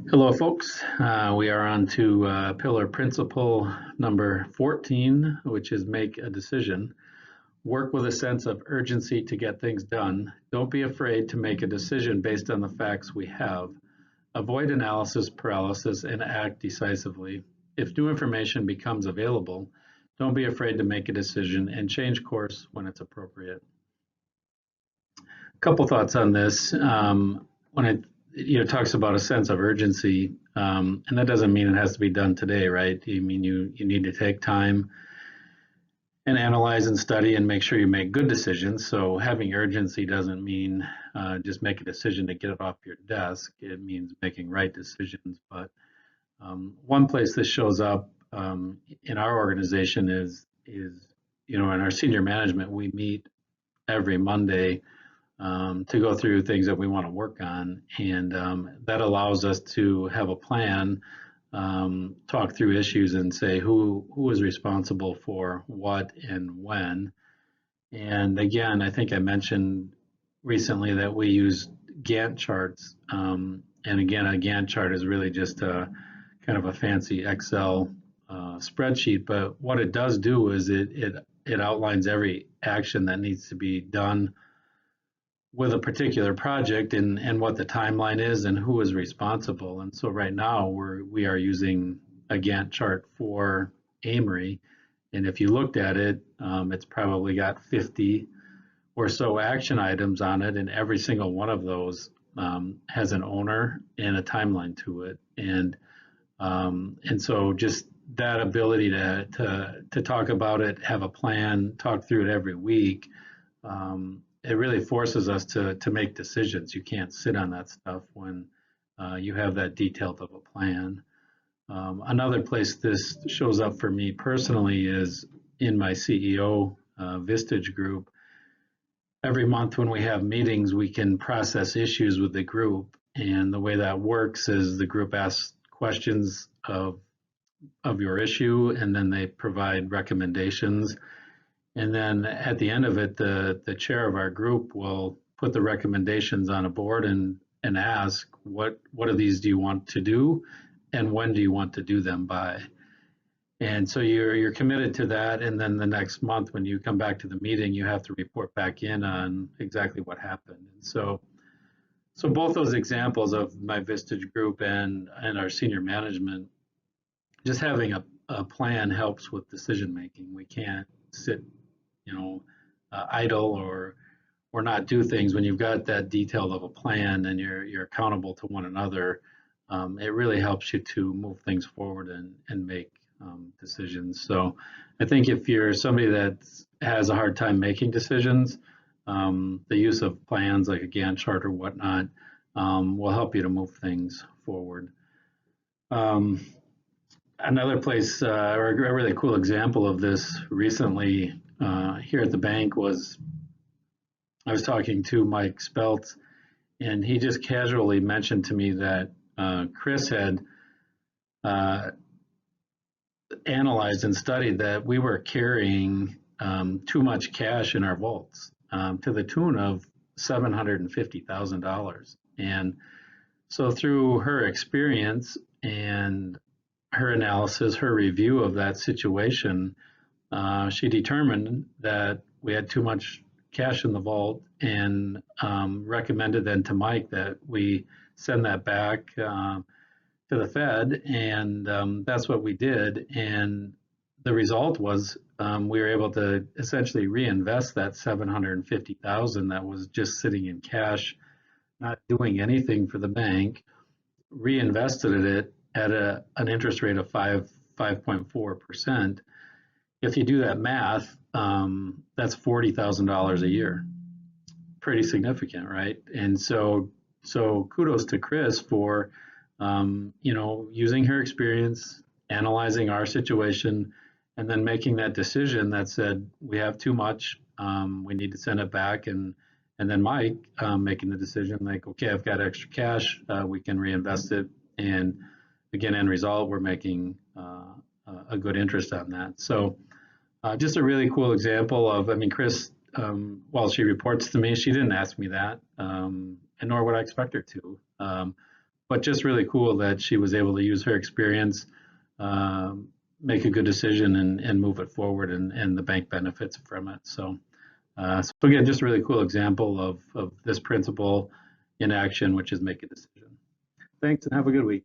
Hello, folks. We are on to pillar principle number 14, which is make a decision. Work with a sense of urgency to get things done. Don't be afraid to make a decision based on the facts we have. Avoid analysis paralysis and act decisively. If new information becomes available, don't be afraid to make a decision and change course when it's appropriate. A couple thoughts on this. When it talks about a sense of urgency, and that doesn't mean it has to be done today, right? You mean you need to take time and analyze and study and make sure you make good decisions. So having urgency doesn't mean just make a decision to get it off your desk. It means making right decisions. But one place this shows up in our organization is in our senior management, we meet every Monday to go through things that we want to work on. And that allows us to have a plan, talk through issues and say who is responsible for what and when. And again, I think I mentioned recently that we use Gantt charts. And again, a Gantt chart is really just a kind of a fancy Excel spreadsheet. But what it does do is it outlines every action that needs to be done with a particular project and what the timeline is and who is responsible. And so right now we are using a Gantt chart for Amory. And if you looked at it, it's probably got 50 or so action items on it, and every single one of those has an owner and a timeline to it. And so just that ability to talk about it, have a plan, talk through it every week, it really forces us to make decisions. You can't sit on that stuff when you have that detailed of a plan. Another place this shows up for me personally is in my CEO Vistage group. Every month when we have meetings, we can process issues with the group. And the way that works is the group asks questions of your issue, and then they provide recommendations. And then at the end of it, the chair of our group will put the recommendations on a board and ask, what of these do you want to do, and when do you want to do them by? And so you're committed to that, and then the next month when you come back to the meeting, you have to report back in on exactly what happened. And so both those examples of my Vistage group and our senior management, just having a plan helps with decision making. We can't sit idle or not do things when you've got that detail of a plan and you're accountable to one another. It really helps you to move things forward and make decisions. So I think if you're somebody that has a hard time making decisions, the use of plans like a Gantt chart or whatnot will help you to move things forward. Another place, or a really cool example of this recently here at the bank was, I was talking to Mike Spelt, and he just casually mentioned to me that Chris had analyzed and studied that we were carrying too much cash in our vaults to the tune of $750,000. And so through her experience and her analysis, her review of that situation, she determined that we had too much cash in the vault and recommended then to Mike that we send that back to the Fed, and that's what we did. And the result was we were able to essentially reinvest that $750,000 that was just sitting in cash, not doing anything for the bank, reinvested it at an interest rate of 5.4%. If you do that math, that's $40,000 a year. Pretty significant, right? And so kudos to Chris for using her experience, analyzing our situation, and then making that decision that said we have too much, we need to send it back, and then Mike making the decision like, okay, I've got extra cash, we can reinvest it, and again, end result, we're making a good interest on that. So just a really cool example of, Chris, while she reports to me, she didn't ask me that, and nor would I expect her to. but just really cool that she was able to use her experience, make a good decision and move it forward, and the bank benefits from it. So again, just a really cool example of this principle in action, which is make a decision. Thanks and have a good week.